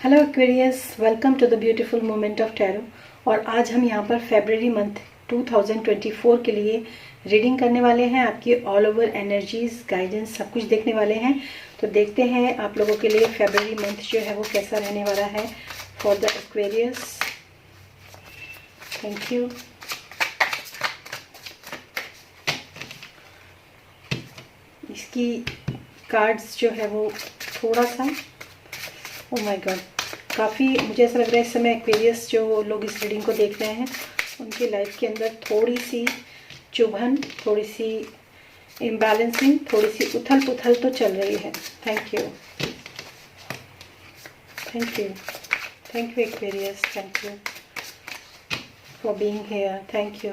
Hello Aquarius, welcome to the beautiful moment of tarot. और आज हम यहाँ पर फेब्रवरी मंथ 2024 के लिए रीडिंग करने वाले हैं। आपकी ऑल ओवर एनर्जीज, गाइडेंस सब कुछ देखने वाले हैं। तो देखते हैं आप लोगों के लिए फेब्रवरी मंथ जो है वो कैसा रहने वाला है for the Aquarius. Thank you. इसकी कार्ड्स जो है वो थोड़ा सा, ओ माय गॉड, काफ़ी मुझे ऐसा लग रहा है इस समय एक्वेरियस जो लोग इस रीडिंग को देख रहे हैं उनकी लाइफ के अंदर थोड़ी सी चुभन, थोड़ी सी इम्बैलेंसिंग, थोड़ी सी उथल पुथल तो चल रही है। Thank you, thank you, thank you Aquarius, thank you for being here, thank you,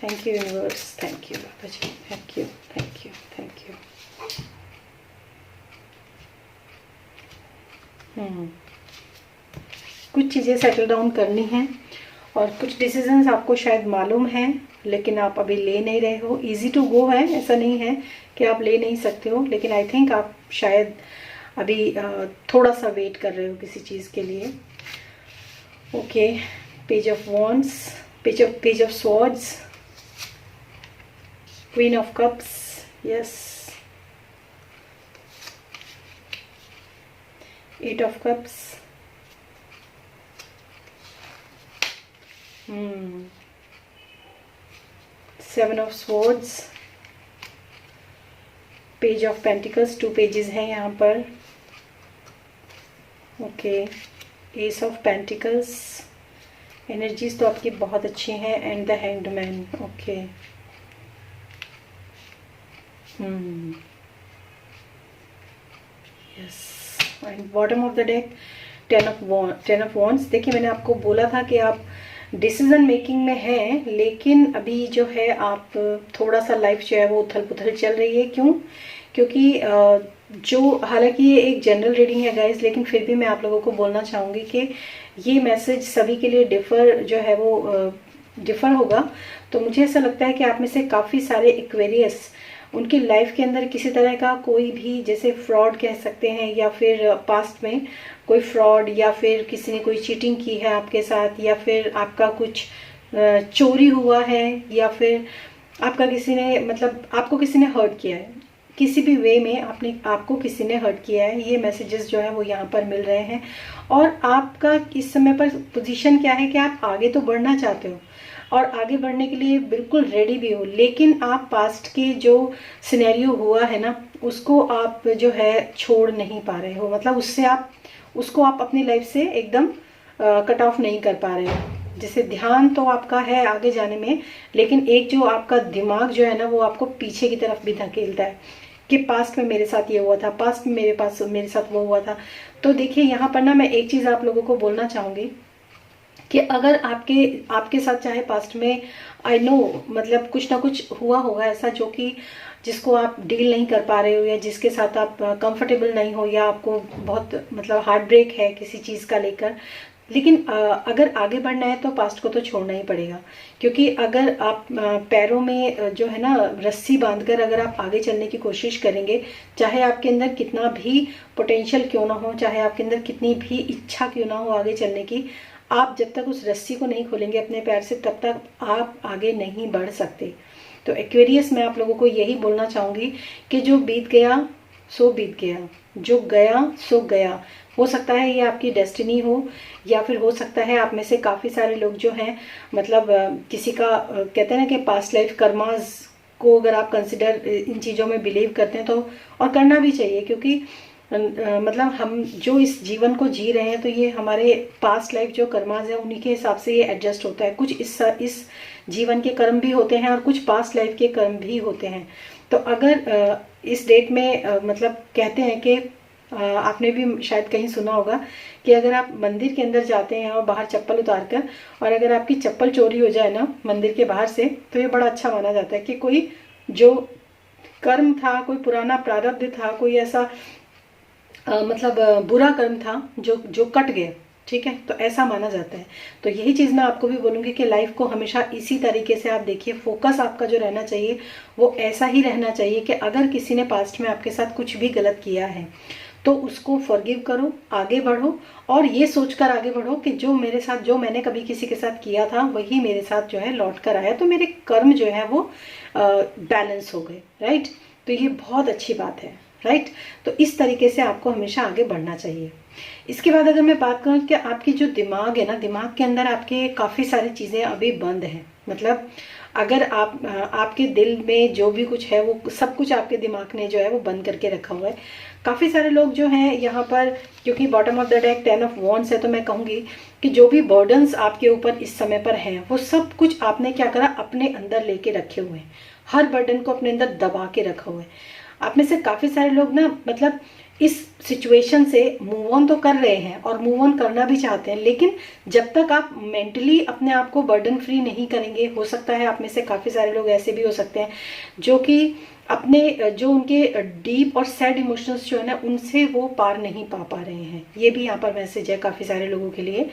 thank you universe, thank you Baba ji, thank you, thank you, thank you. कुछ चीज़ें सेटल डाउन करनी हैं और कुछ डिसीजंस आपको शायद मालूम हैं लेकिन आप अभी ले नहीं रहे हो। इजी टू गो है, ऐसा नहीं है कि आप ले नहीं सकते हो, लेकिन आई थिंक आप शायद अभी थोड़ा सा वेट कर रहे हो किसी चीज़ के लिए। Okay, page of wands, page of swords, queen of cups, yes, eight of cups, seven of swords, page of pentacles, 2 pages हैं यहाँ पर। Okay, ace of pentacles, energies तो आपकी बहुत अच्छी हैं, and the hanged man. Okay, yes, and bottom of the deck ten of wands. देखिए, मैंने आपको बोला था कि आप डिसीजन मेकिंग में हैं, लेकिन अभी जो है आप थोड़ा सा लाइफ जो है वो उथल पुथल चल रही है। क्यों? क्योंकि जो, हालांकि ये एक जनरल रीडिंग है गाइस, लेकिन फिर भी मैं आप लोगों को बोलना चाहूँगी कि ये मैसेज सभी के लिए डिफर जो है वो डिफर होगा। तो मुझे ऐसा लगता है कि आप में से काफ़ी सारे एक्वेरियस उनकी लाइफ के अंदर किसी तरह का कोई भी, जैसे फ्रॉड कह सकते हैं, या फिर पास्ट में कोई फ्रॉड, या फिर किसी ने कोई चीटिंग की है आपके साथ, या फिर आपका कुछ चोरी हुआ है, या फिर आपका किसी ने, मतलब आपको किसी ने हर्ट किया है, किसी भी वे में आपको किसी ने हर्ट किया है। ये मैसेजेस जो है वो यहाँ पर मिल रहे हैं। और आपका इस समय पर पोजीशन क्या है कि आप आगे तो बढ़ना चाहते हो और आगे बढ़ने के लिए बिल्कुल रेडी भी हो, लेकिन आप पास्ट के जो सिनेरियो हुआ है ना उसको आप जो है छोड़ नहीं पा रहे हो। मतलब उसको आप अपनी लाइफ से एकदम कट ऑफ नहीं कर पा रहे हो। जैसे ध्यान तो आपका है आगे जाने में, लेकिन एक जो आपका दिमाग जो है ना वो आपको पीछे की तरफ भी धकेलता है कि पास्ट में मेरे साथ ये हुआ था, पास्ट में मेरे साथ वो हुआ था। तो देखिए, यहाँ पर ना मैं एक चीज़ आप लोगों को बोलना चाहूँगी कि अगर आपके साथ चाहे पास्ट में, आई नो, मतलब कुछ ना कुछ हुआ होगा ऐसा जो कि जिसको आप डील नहीं कर पा रहे हो, या जिसके साथ आप कंफर्टेबल नहीं हो, या आपको बहुत मतलब हार्ट ब्रेक है किसी चीज़ का लेकर। लेकिन अगर आगे बढ़ना है तो पास्ट को तो छोड़ना ही पड़ेगा। क्योंकि अगर आप पैरों में जो है ना रस्सी बांधकर अगर आप आगे चलने की कोशिश करेंगे, चाहे आपके अंदर कितना भी पोटेंशियल क्यों ना हो, चाहे आपके अंदर कितनी भी इच्छा क्यों ना हो आगे चलने की, आप जब तक उस रस्सी को नहीं खोलेंगे अपने पैर से, तब तक आप आगे नहीं बढ़ सकते। तो एक्वेरियस, मैं आप लोगों को यही बोलना चाहूँगी कि जो बीत गया सो बीत गया, जो गया सो गया। हो सकता है ये आपकी डेस्टिनी हो, या फिर हो सकता है आप में से काफ़ी सारे लोग जो हैं, मतलब किसी का कहते हैं ना कि पास्ट लाइफ कर्मास को अगर आप कंसिडर इन चीज़ों में बिलीव करते हैं तो, और करना भी चाहिए, क्योंकि मतलब हम जो इस जीवन को जी रहे हैं तो ये हमारे पास्ट लाइफ जो कर्मास है उन्हीं के हिसाब से ये एडजस्ट होता है। कुछ इस जीवन के कर्म भी होते हैं और कुछ पास्ट लाइफ के कर्म भी होते हैं। तो अगर इस डेट में मतलब कहते हैं कि आपने भी शायद कहीं सुना होगा कि अगर आप मंदिर के अंदर जाते हैं और बाहर चप्पल उतार कर, और अगर आपकी चप्पल चोरी हो जाए ना मंदिर के बाहर से, तो ये बड़ा अच्छा माना जाता है कि कोई जो कर्म था, कोई पुराना प्रारब्ध था, कोई ऐसा मतलब बुरा कर्म था जो कट गया। ठीक है, तो ऐसा माना जाता है। तो यही चीज़ मैं आपको भी बोलूँगी कि लाइफ को हमेशा इसी तरीके से आप देखिए। फोकस आपका जो रहना चाहिए वो ऐसा ही रहना चाहिए कि अगर किसी ने पास्ट में आपके साथ कुछ भी गलत किया है तो उसको फॉरगिव करो, आगे बढ़ो और ये सोचकर आगे बढ़ो कि जो मेरे साथ, जो मैंने कभी किसी के साथ किया था वही मेरे साथ जो है लौट कर आया, तो मेरे कर्म जो है वो बैलेंस हो गए, राइट। तो ये बहुत अच्छी बात है, राइट। तो इस तरीके से आपको हमेशा आगे बढ़ना चाहिए। इसके बाद अगर मैं बात करूं कि आपकी जो दिमाग है ना, दिमाग के अंदर आपके काफ़ी सारी चीज़ें अभी बंद हैं। मतलब अगर आपके दिल में जो भी कुछ है वो सब कुछ आपके दिमाग ने जो है वो बंद करके रखा हुआ है। काफ़ी सारे लोग जो हैं यहाँ पर, क्योंकि bottom of the deck 10 of wands है, तो मैं कहूँगी कि जो भी बर्डन्स आपके ऊपर इस समय पर हैं वो सब कुछ आपने क्या करा, अपने अंदर लेके रखे हुए हैं। हर बर्डन को अपने अंदर दबा के रखा हुआ है। आप में से काफ़ी सारे लोग ना, मतलब इस सिचुएशन से मूव ऑन तो कर रहे हैं और मूव ऑन करना भी चाहते हैं, लेकिन जब तक आप मेंटली अपने आप को बर्डन फ्री नहीं करेंगे, हो सकता है आप में से काफ़ी सारे लोग ऐसे भी हो सकते हैं जो कि अपने जो उनके डीप और सैड इमोशंस जो है ना, उनसे वो पार नहीं पा रहे हैं। ये भी यहाँ पर मैसेज है काफ़ी सारे लोगों के लिए।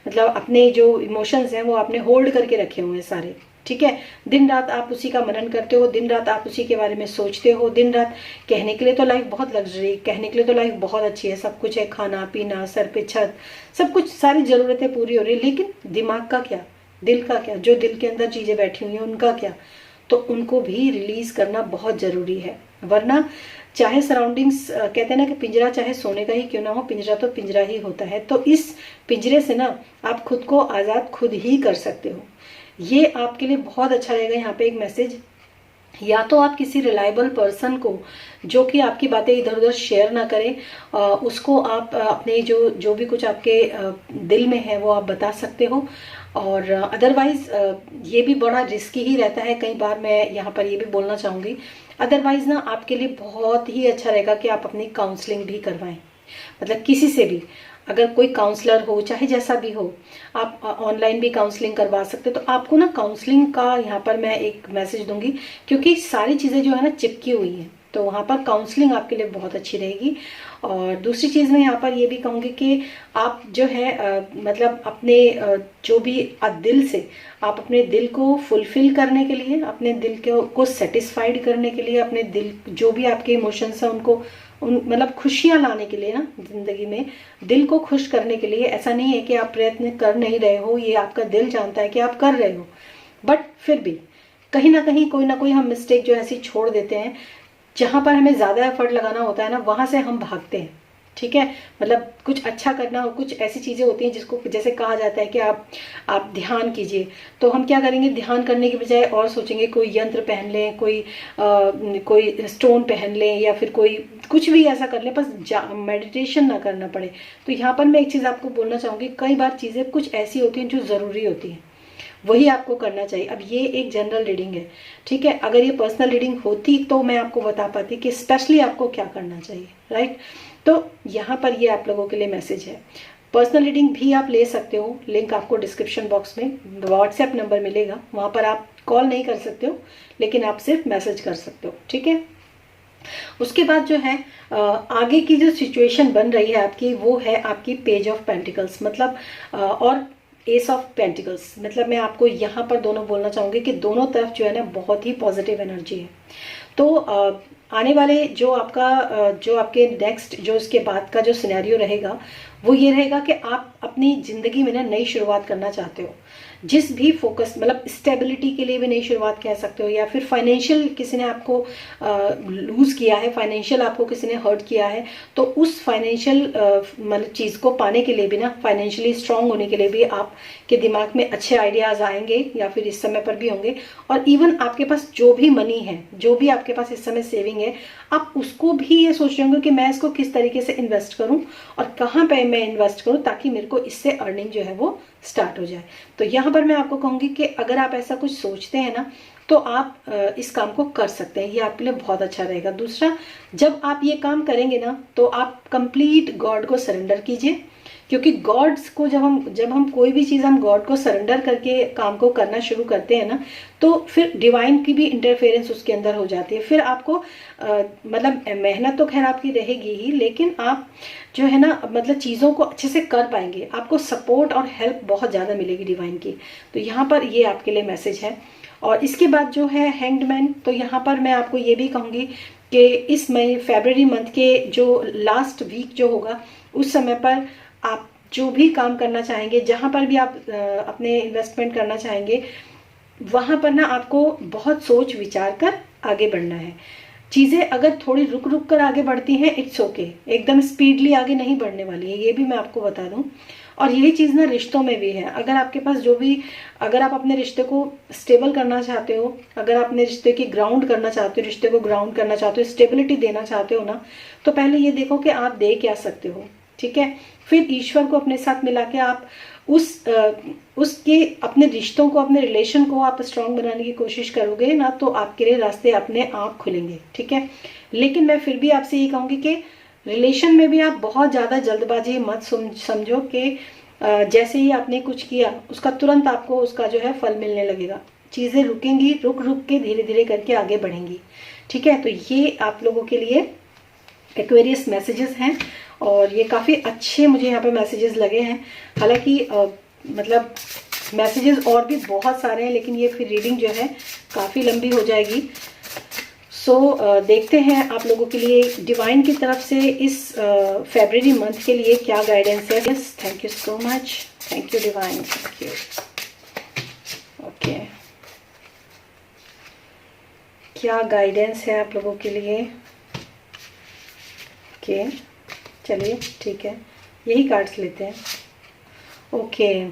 मतलब अपने जो इमोशंस हैं वो आपने होल्ड करके रखे हुए हैं सारे, ठीक है। दिन रात आप उसी का मनन करते हो, दिन रात आप उसी के बारे में सोचते हो, दिन रात। कहने के लिए तो लाइफ बहुत लग्जरी, कहने के लिए तो लाइफ बहुत अच्छी है, सब कुछ है, खाना पीना, सर पे छत, सब कुछ, सारी ज़रूरतें पूरी हो रही है, लेकिन दिमाग का क्या, दिल का क्या, जो दिल के अंदर चीज़ें बैठी हुई हैं उनका क्या। तो उनको भी रिलीज करना बहुत ज़रूरी है, वरना चाहे सराउंडिंग्स, कहते हैं ना कि पिंजरा चाहे सोने का ही क्यों ना हो, पिंजरा तो पिंजरा ही होता है। तो इस पिंजरे से ना आप खुद को आज़ाद खुद ही कर सकते हो। ये आपके लिए बहुत अच्छा रहेगा। यहाँ पे एक मैसेज, या तो आप किसी रिलायबल पर्सन को, जो कि आपकी बातें इधर उधर शेयर ना करे, उसको आप अपने जो भी कुछ आपके दिल में है वो आप बता सकते हो। और अदरवाइज ये भी बड़ा रिस्की ही रहता है कई बार, मैं यहाँ पर ये भी बोलना चाहूँगी। अदरवाइज ना आपके लिए बहुत ही अच्छा रहेगा कि आप अपनी काउंसलिंग भी करवाएं। मतलब किसी से भी, अगर कोई काउंसलर हो चाहे जैसा भी हो, आप ऑनलाइन भी काउंसलिंग करवा सकते हो। तो आपको ना काउंसलिंग का यहाँ पर मैं एक मैसेज दूंगी, क्योंकि सारी चीज़ें जो है ना चिपकी हुई हैं, तो वहाँ पर काउंसलिंग आपके लिए बहुत अच्छी रहेगी। और दूसरी चीज़ मैं यहाँ पर ये भी कहूँगी कि आप जो है मतलब अपने जो भी दिल से, आप अपने दिल को फुलफिल करने के लिए, अपने दिल को सेटिस्फाइड करने के लिए, अपने दिल जो भी आपके इमोशंस हैं उनको मतलब खुशियाँ लाने के लिए ना, जिंदगी में दिल को खुश करने के लिए। ऐसा नहीं है कि आप प्रयत्न कर नहीं रहे हो, ये आपका दिल जानता है कि आप कर रहे हो, बट फिर भी कहीं ना कोई हम मिस्टेक जो ऐसी छोड़ देते हैं, जहाँ पर हमें ज़्यादा एफर्ट लगाना होता है ना, वहाँ से हम भागते हैं, ठीक है। मतलब कुछ अच्छा करना हो, कुछ ऐसी चीज़ें होती हैं जिसको जैसे कहा जाता है कि आप ध्यान कीजिए, तो हम क्या करेंगे, ध्यान करने के बजाय और सोचेंगे कोई यंत्र पहन लें, कोई स्टोन पहन लें, या फिर कोई कुछ भी ऐसा कर लें, बस मेडिटेशन ना करना पड़े। तो यहाँ पर मैं एक चीज़ आपको बोलना चाहूँगी, कई बार चीज़ें कुछ ऐसी होती हैं जो ज़रूरी होती हैं, वही आपको करना चाहिए। अब ये एक जनरल रीडिंग है, ठीक है। अगर ये पर्सनल रीडिंग होती तो मैं आपको बता पाती कि स्पेशली आपको क्या करना चाहिए, राइट। तो यहाँ पर ये आप लोगों के लिए मैसेज है। पर्सनल रीडिंग भी आप ले सकते हो, लिंक आपको डिस्क्रिप्शन बॉक्स में व्हाट्सएप नंबर मिलेगा, वहाँ पर आप कॉल नहीं कर सकते हो, लेकिन आप सिर्फ मैसेज कर सकते हो, ठीक है। उसके बाद जो है आगे की जो सिचुएशन बन रही है आपकी, वो है आपकी पेज ऑफ पेंटिकल्स, मतलब और एस ऑफ पेंटिकल्स। मतलब मैं आपको यहाँ पर दोनों बोलना चाहूँगी कि दोनों तरफ जो है ना बहुत ही पॉजिटिव एनर्जी है। तो आने वाले जो आपके नेक्स्ट, जो इसके बाद का जो सिनेरियो रहेगा, वो ये रहेगा कि आप अपनी ज़िंदगी में ना नई शुरुआत करना चाहते हो। जिस भी फोकस, मतलब स्टेबिलिटी के लिए भी नई शुरुआत कह सकते हो, या फिर फाइनेंशियल किसी ने आपको लूज़ किया है, फाइनेंशियल आपको किसी ने हर्ट किया है, तो उस फाइनेंशियल मतलब चीज़ को पाने के लिए भी ना, फाइनेंशियली स्ट्रांग होने के लिए भी आपके दिमाग में अच्छे आइडियाज़ आएंगे, या फिर इस समय पर भी होंगे। और इवन आपके पास जो भी मनी है, जो भी आपके पास इस समय सेविंग है, आप उसको भी ये सोच रहे होंगे कि मैं इसको किस तरीके से इन्वेस्ट करूं और कहाँ पे मैं इन्वेस्ट करूं, ताकि मेरे को इससे अर्निंग जो है वो स्टार्ट हो जाए। तो यहाँ पर मैं आपको कहूँगी कि अगर आप ऐसा कुछ सोचते हैं ना, तो आप इस काम को कर सकते हैं, ये आपके लिए बहुत अच्छा रहेगा। दूसरा, जब आप ये काम करेंगे ना, तो आप कंप्लीट गॉड को सरेंडर कीजिए, क्योंकि गॉड्स को जब हम कोई भी चीज़ हम गॉड को सरेंडर करके काम को करना शुरू करते हैं ना, तो फिर डिवाइन की भी इंटरफेरेंस उसके अंदर हो जाती है। फिर आपको मतलब मेहनत तो खैर आपकी रहेगी ही, लेकिन आप जो है ना, मतलब चीज़ों को अच्छे से कर पाएंगे, आपको सपोर्ट और हेल्प बहुत ज़्यादा मिलेगी डिवाइन की। तो यहाँ पर ये आपके लिए मैसेज है। और इसके बाद जो है हैंग्ड मैन, तो यहाँ पर मैं आपको ये भी कहूँगी कि इस मई फरवरी मंथ के जो लास्ट वीक जो होगा उस समय पर आप जो भी काम करना चाहेंगे, जहाँ पर भी आप अपने इन्वेस्टमेंट करना चाहेंगे, वहाँ पर ना आपको बहुत सोच विचार कर आगे बढ़ना है। चीज़ें अगर थोड़ी रुक रुक कर आगे बढ़ती हैं, इट्स ओके, एकदम स्पीडली आगे नहीं बढ़ने वाली है, ये भी मैं आपको बता दूं। और यही चीज़ ना रिश्तों में भी है। अगर आपके पास जो भी, अगर आप अपने रिश्ते को स्टेबल करना चाहते हो, अगर आप अपने रिश्ते की ग्राउंड करना चाहते हो, रिश्ते को ग्राउंड करना चाहते हो, स्टेबिलिटी देना चाहते हो ना, तो पहले ये देखो कि आप दे क्या सकते हो, ठीक है। फिर ईश्वर को अपने साथ मिला के आप उसके अपने रिश्तों को, अपने रिलेशन को आप स्ट्रांग बनाने की कोशिश करोगे ना, तो आपके लिए रास्ते अपने आप खुलेंगे, ठीक है। लेकिन मैं फिर भी आपसे ये कहूंगी कि रिलेशन में भी आप बहुत ज़्यादा जल्दबाजी मत समझो कि जैसे ही आपने कुछ किया उसका तुरंत आपको उसका जो है फल मिलने लगेगा। चीज़ें रुकेंगी, रुक रुक के धीरे धीरे करके आगे बढ़ेंगी, ठीक है। तो ये आप लोगों के लिए एक्वेरियस मैसेजेस हैं और ये काफ़ी अच्छे मुझे यहाँ पे मैसेजेस लगे हैं। हालांकि मतलब मैसेजेस और भी बहुत सारे हैं, लेकिन ये फिर रीडिंग जो है काफ़ी लंबी हो जाएगी। सो देखते हैं आप लोगों के लिए डिवाइन की तरफ से इस फरवरी मंथ के लिए क्या गाइडेंस है। Yes, thank you so much, thank you divine, thank you. Okay, क्या गाइडेंस है आप लोगों के लिए? ओके, चलिए ठीक है, यही कार्ड्स लेते हैं। Okay,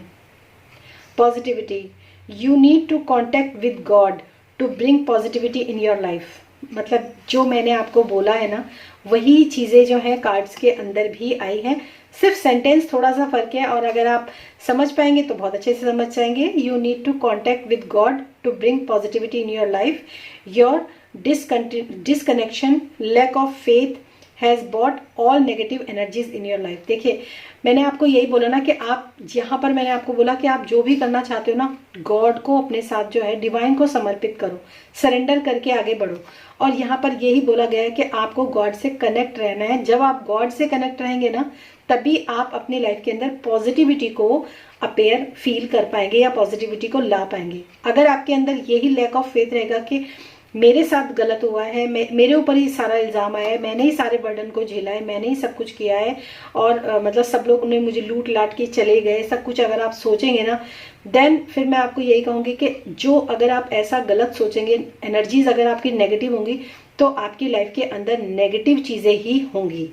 positivity, you need to contact with God to bring positivity in your life. मतलब जो मैंने आपको बोला है ना, वही चीज़ें जो हैं कार्ड्स के अंदर भी आई हैं, सिर्फ सेंटेंस थोड़ा सा फर्क है। और अगर आप समझ पाएंगे तो बहुत अच्छे से समझ जाएंगे। You need to contact with God to bring positivity in your life. Your disconnection, lack of faith has bought all negative energies in your life. देखिए, मैंने आपको यही बोला ना कि आप यहाँ पर मैंने आपको बोला कि आप जो भी करना चाहते हो ना, गॉड को अपने साथ जो है डिवाइन को समर्पित करो, सरेंडर करके आगे बढ़ो। और यहाँ पर यही बोला गया है कि आपको गॉड से कनेक्ट रहना है। जब आप गॉड से कनेक्ट रहेंगे ना, तभी आप अपनी लाइफ के अंदर पॉजिटिविटी को अपेयर फील कर पाएंगे या पॉजिटिविटी को ला पाएंगे। अगर आपके अंदर यही लैक ऑफ फेथ रहेगा कि मेरे साथ गलत हुआ है, मेरे ऊपर ही सारा इल्ज़ाम आया है, मैंने ही सारे बर्डन को झेला है, मैंने ही सब कुछ किया है और मतलब सब लोग ने मुझे लूट लाट के चले गए, सब कुछ अगर आप सोचेंगे ना, देन फिर मैं आपको यही कहूँगी कि जो अगर आप ऐसा गलत सोचेंगे, एनर्जीज अगर आपकी नेगेटिव होंगी, तो आपकी लाइफ के अंदर नेगेटिव चीज़ें ही होंगी।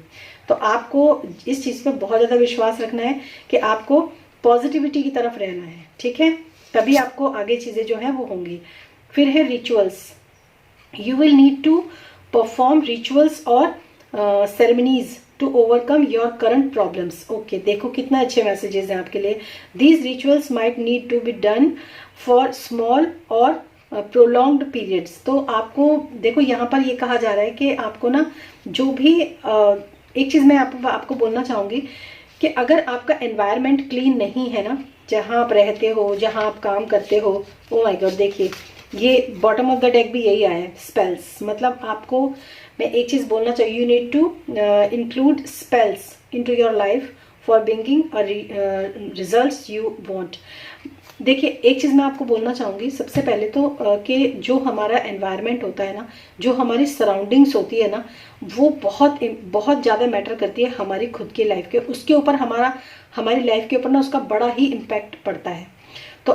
तो आपको इस चीज़ पर बहुत ज़्यादा विश्वास रखना है कि आपको पॉजिटिविटी की तरफ रहना है, ठीक है, तभी आपको आगे चीज़ें जो है वो होंगी। फिर है rituals, you will need to perform rituals or ceremonies to overcome your current problems. Okay, देखो कितना अच्छे मैसेजेस हैं आपके लिए। These rituals might need to be done for small or prolonged periods. तो आपको देखो यहाँ पर ये कहा जा रहा है कि आपको ना जो भी एक चीज़ मैं आपको बोलना चाहूँगी कि अगर आपका एनवायरनमेंट क्लीन नहीं है ना, जहाँ आप रहते हो, जहाँ आप काम करते हो, ओ माय गॉड, देखिए ये बॉटम ऑफ द डेक भी यही आया है, स्पेल्स। मतलब आपको मैं एक चीज़ बोलना चाहिए, you need to include spells into your life for bringing results you want. देखिए, एक चीज़ मैं आपको बोलना चाहूँगी सबसे पहले तो कि जो हमारा एनवायरनमेंट होता है ना, जो हमारी सराउंडिंग्स होती है ना, वो बहुत बहुत ज़्यादा मैटर करती है हमारी खुद की लाइफ के, उसके ऊपर हमारी लाइफ के ऊपर ना उसका बड़ा ही इम्पैक्ट पड़ता है। तो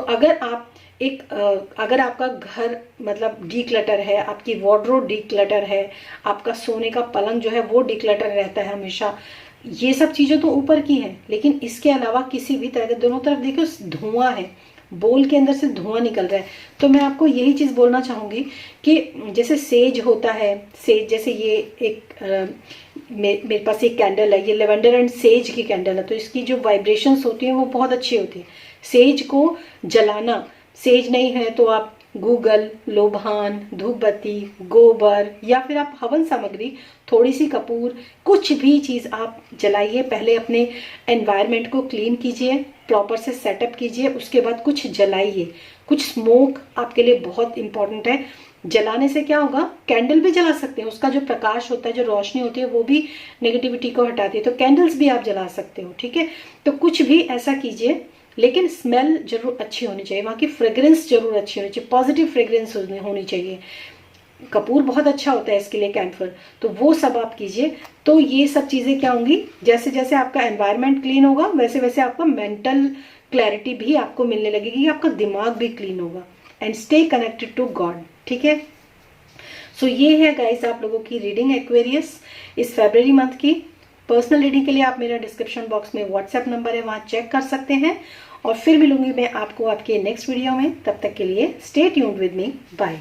अगर आपका घर मतलब डीक्लटर है, आपकी वार्डरोब डीक्लटर है, आपका सोने का पलंग जो है वो डीक्लटर रहता है हमेशा, ये सब चीज़ें तो ऊपर की हैं, लेकिन इसके अलावा किसी भी तरह के, दोनों तरफ देखिए धुआं है, बोल के अंदर से धुआं निकल रहा है। तो मैं आपको यही चीज़ बोलना चाहूँगी कि जैसे सेज होता है, सेज जैसे ये एक मेरे पास एक कैंडल है, ये लेवेंडर एंड सेज की कैंडल है, तो इसकी जो वाइब्रेशंस होती हैं वो बहुत अच्छी होती है। सेज को जलाना, सेज नहीं है तो आप गूगल, लोभान, धूप बत्ती, गोबर या फिर आप हवन सामग्री, थोड़ी सी कपूर, कुछ भी चीज़ आप जलाइए। पहले अपने एनवायरनमेंट को क्लीन कीजिए, प्रॉपर से सेटअप कीजिए, उसके बाद कुछ जलाइए। कुछ स्मोक आपके लिए बहुत इंपॉर्टेंट है। जलाने से क्या होगा, कैंडल भी जला सकते हैं, उसका जो प्रकाश होता है, जो रोशनी होती है, वो भी नेगेटिविटी को हटाती है, तो कैंडल्स भी आप जला सकते हो, ठीक है। तो कुछ भी ऐसा कीजिए, लेकिन स्मेल जरूर अच्छी होनी चाहिए, वहाँ की फ्रेग्रेंस जरूर अच्छी होनी चाहिए, पॉजिटिव फ्रेग्रेंस होनी चाहिए। कपूर बहुत अच्छा होता है इसके लिए, कैम्फर, तो वो सब आप कीजिए। तो ये सब चीज़ें क्या होंगी, जैसे जैसे आपका एनवायरनमेंट क्लीन होगा वैसे वैसे आपका मेंटल क्लैरिटी भी आपको मिलने लगेगी, आपका दिमाग भी क्लीन होगा। And stay connected to God, ठीक है। सो ये है गाइस आप लोगों की रीडिंग एक्वेरियस इस फरवरी मंथ की। पर्सनल रीडिंग के लिए आप मेरा डिस्क्रिप्शन बॉक्स में व्हाट्सएप नंबर है, वहां चेक कर सकते हैं। और फिर मिलूंगी मैं आपको आपके नेक्स्ट वीडियो में, तब तक के लिए stay tuned with me, bye.